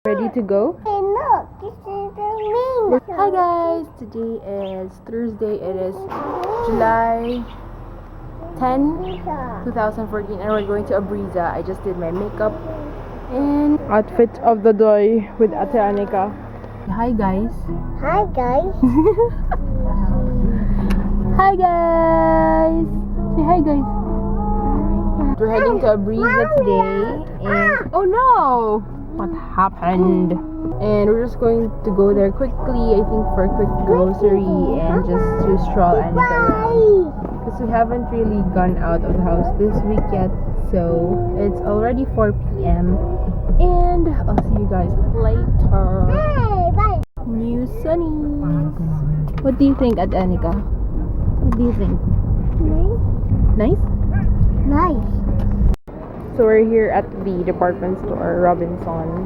Ready to go? Hey, look, this is the ring. Hi guys! Today is Thursday. It is July 10, 2014 and we're going to Abriza. I just did my makeup and outfit of the day with Ate Anika. Hi guys! Hi, guys. Hi guys! Say hi guys! We're heading to Abriza today and oh no! What happened? And we're just going to go there quickly, I think for a quick grocery and just to stroll and around. Because we haven't really gone out of the house this week yet, so it's already 4 p.m. And I'll see you guys later. Hey, bye. New sunnies. What do you think, Ate Anika? What do you think? Nice? Nice. So we're here at the department store, Robinsons.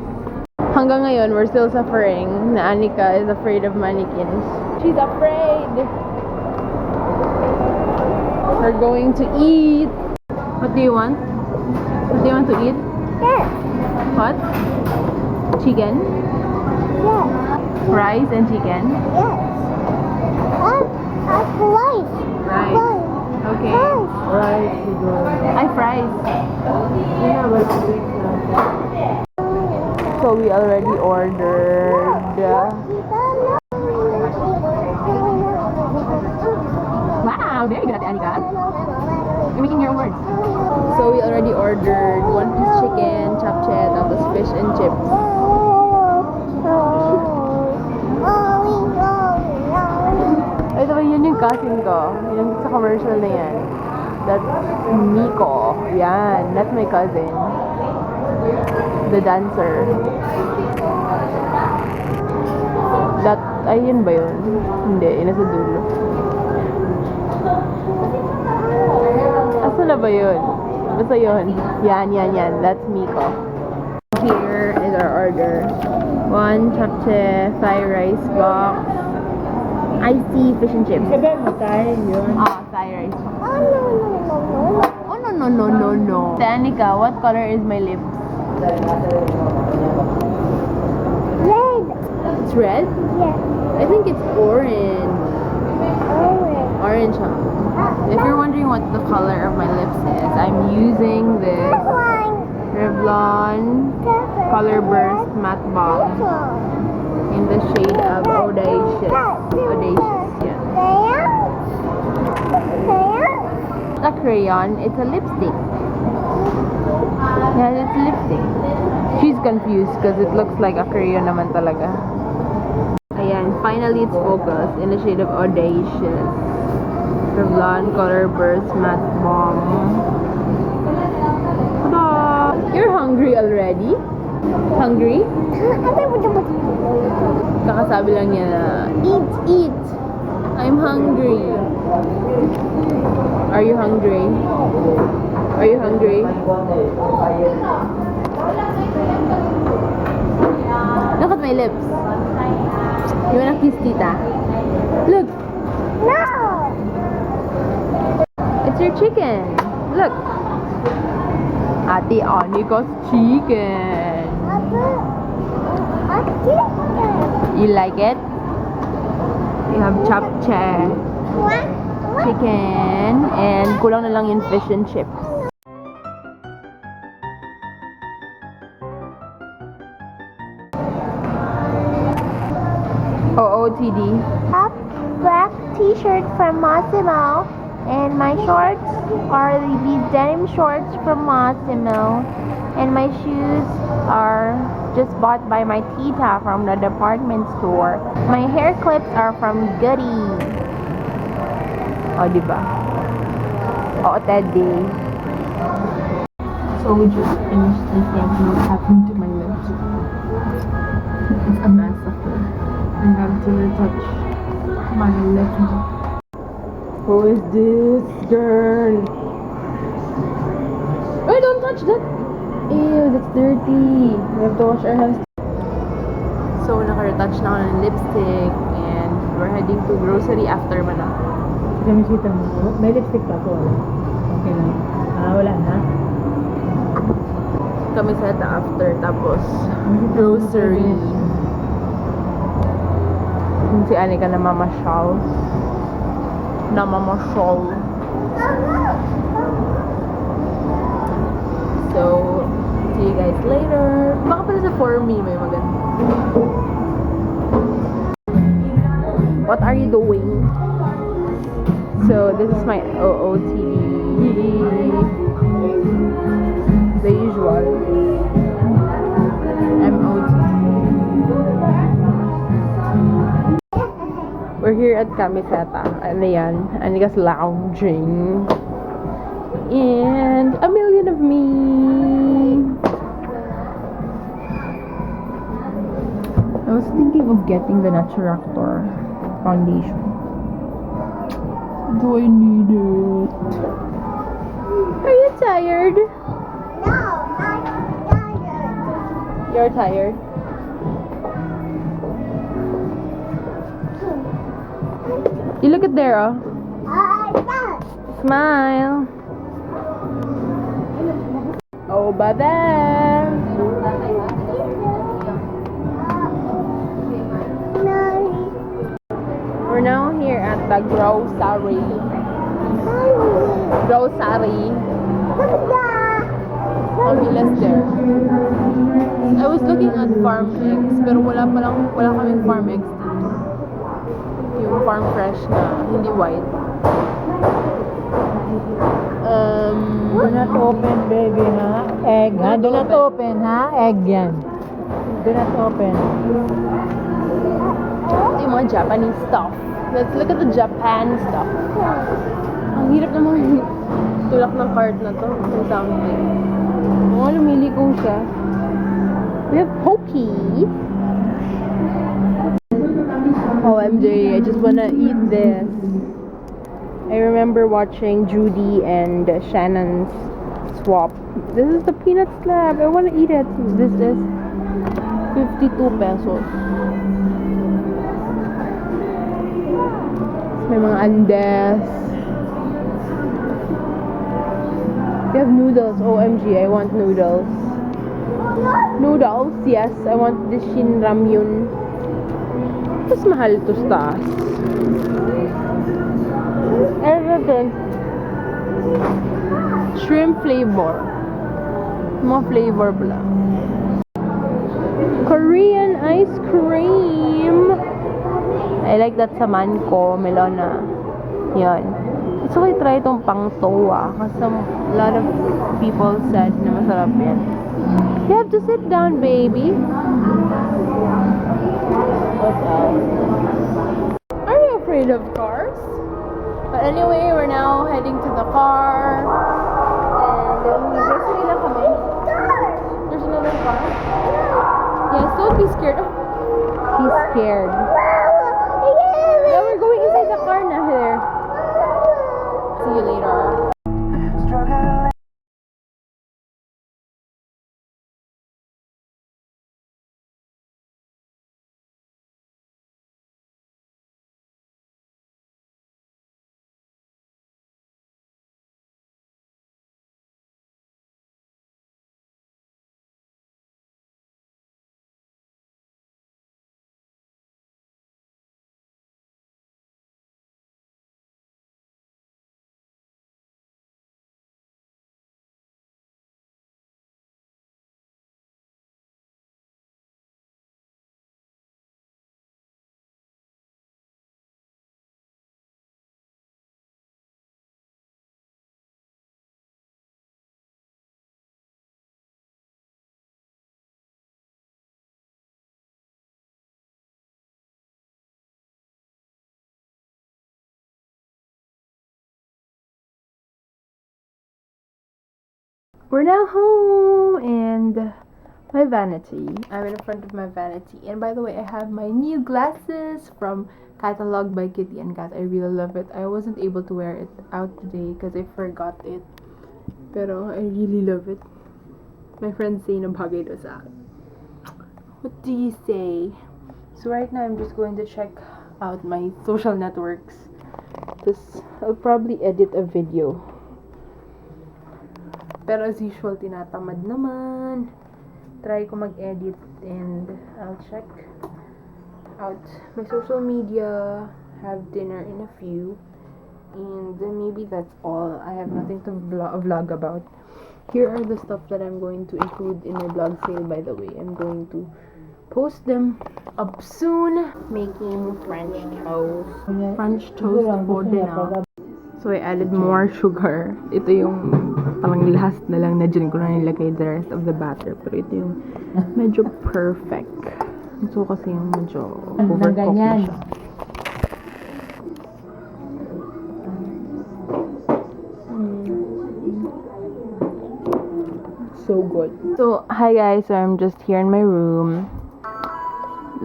Hanggang ngayon, we're still suffering na Anika is afraid of mannequins. She's afraid! We're going to eat! What do you want? What do you want to eat? Yes. What? Chicken? Yes. Rice and chicken? Yes. That's rice. Rice. Okay. Rice. Ay, fries. So we already ordered wow, very good, Ate Anika. You're making your own words. So we already ordered one-piece chicken, chapchet, tapos fish and chips. By the way, yun yung cousin ko. Yung sa commercial na yan. That's Miko. Yan, that's my cousin. The dancer. That, ayun ba yun? Hindi, yun nasa dulo. Asa na ba yun? Basta yun. Yan. That's Miko. Here is our order. One chapche, Thai rice box, iced tea, fish and chips. Thai rice box. Oh, no. Danica, what color is my lips? Red. It's red? Yes. I think it's orange. Orange, huh? If you're wondering what the color of my lips is, I'm using this Revlon Color Burst Matte Balm in the shade of Audacious. Yeah. It's a crayon, it's a lipstick. Yeah, it's lipstick. She's confused because it looks like a crayon naman talaga. Ayan, finally it's focused in the shade of Audacious. Revlon Color Burst Matte Balm. Ta-da! You're hungry already? Hungry? Kakasabi lang niya na, eat! I'm hungry. Are you hungry? Are you hungry? Look at my lips. You wanna kiss tita? Look! No! It's your chicken. Look. Ate Anika's chicken. You like it? You have chapche, chicken, and kulang na lang yung fish and chips. OOTD. Up black t-shirt from Massimo, and my shorts are these denim shorts from Massimo, and my shoes are just bought by my tita from the department store. My hair clips are from Goody. O, diba? Oo, Teddy. So we just finished this and what happened to my lips? It's a massacre. I have to retouch my lips. Who is this girl? Wait, don't touch that! Ew, that's dirty. We have to wash our hands. So, naka-retouch na ako ng lipstick and we're heading to grocery after man na. Gamisita mo. May lipstick pa po. Okay lang. Wala na. Camiseta after, tapos grocery. Si Anika na mamasyal. So, see you guys later. Baka pala sa For Me may maganda. What are you doing? So, this is my OOTD. The usual. MOT. We're here at Camiseta. Ano yan? Anika's lounging. And a million of me. I was thinking of getting the Naturactor foundation. Do I need it? Are you tired? No, I'm tired. You're tired? You look at there, oh. Smile. Over there. We're now here at the grocery. Ang bilas there. I was looking at farm eggs, pero wala kaming farm eggs dito. Yung farm fresh na, hindi white. Do not open, baby, ha? Egg, ha? Do not open, ha? Egg yan. Do not open. Ito yung mga Japanese stuff. Let's look at the Japan stuff. Ang hirap naman tulak ng cart na to. Yung something. Oo, lumili ko siya. We have Pocky. OMG, I just wanna eat this. I remember watching Judy and Shannon's swap. This is the peanut slab. I wanna eat it. This is 52 pesos. May mga Andes. We have noodles. OMG, I want noodles. Noodles, yes. I want the Shin Ramyun. Mas mahal to sa taas. Everything. Shrimp flavor. Mga flavor pala. Korean ice cream. I like that sa Manco, Melona. Yan. Gusto ko i-try itong pang towa. Kasi a lot of people said na masarap yan. You have to sit down, baby. What else? Are you afraid of cars? But anyway, we're now heading to the car. And grocery lang kami. There's another car. Yes, don't be scared. Oh, he's scared. Yeah, we're going inside the car now here. See you later. We're now home and my vanity. I'm in front of my vanity. And by the way, I have my new glasses from Catalog by Kitty and Kat. I really love it. I wasn't able to wear it out today because I forgot it. Pero I really love it. My friends say na bagay daw sa akin. What do you say? So right now I'm just going to check out my social networks. Because I'll probably edit a video. Pero as usual, tinatamad naman. Try ko mag-edit and I'll check out my social media, have dinner in a few, and then maybe that's all. I have nothing to vlog about. Here are the stuff that I'm going to include in my vlog sale, by the way. I'm going to post them up soon. Making French toast for dinner. So I added more sugar. Ito yung parang last na lang na dyan ko na nilagay the rest of the batter. Pero ito yung medyo perfect. So kasi yung medyo overcooked na siya. So good. So, hi guys. So I'm just here in my room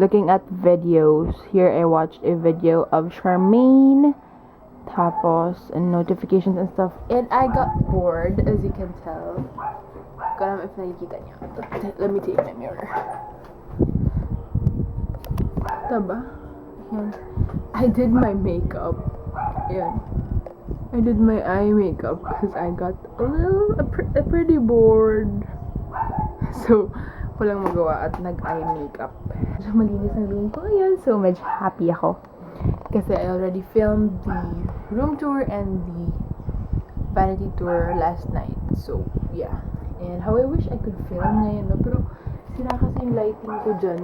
looking at videos. Here I watched a video of Charmaine. Tapos, and notifications and stuff. And I got bored, as you can tell. Ko alam if nakikita niyo. Let me take my mirror. Taba? Ayan. I did my makeup. Ayan. I did my eye makeup because I got a pretty bored. So, walang magawa at nag-eye makeup. So, malinis ang room ko ngayon. So, medyo happy ako. Kasi I already filmed the room tour and the vanity tour last night. So, yeah. And how I wish I could film ngayon, no? Pero, sira kasi yung lighting ko dyan.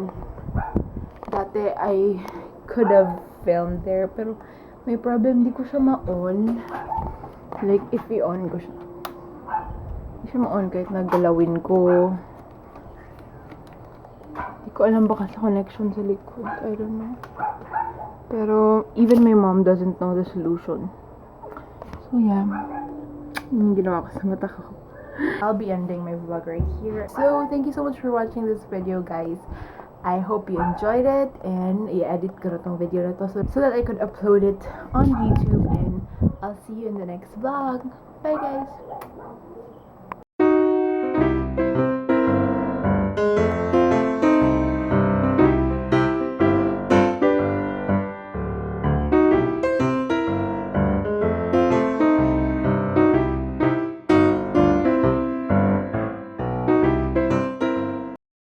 Dati, I could have filmed there. Pero, may problem. Di ko siya ma-on. Like, if i-on ko siya. Di siya ma-on kahit nagalawin ko. Di ko alam baka sa connection sa likod. I don't know. Pero, even my mom doesn't know the solution. So, yeah. Yung ginawa ko sa mata ko. I'll be ending my vlog right here. So, thank you so much for watching this video, guys. I hope you enjoyed it. And, i-edit ko na tong video na to so that I could upload it on YouTube. And, I'll see you in the next vlog. Bye, guys!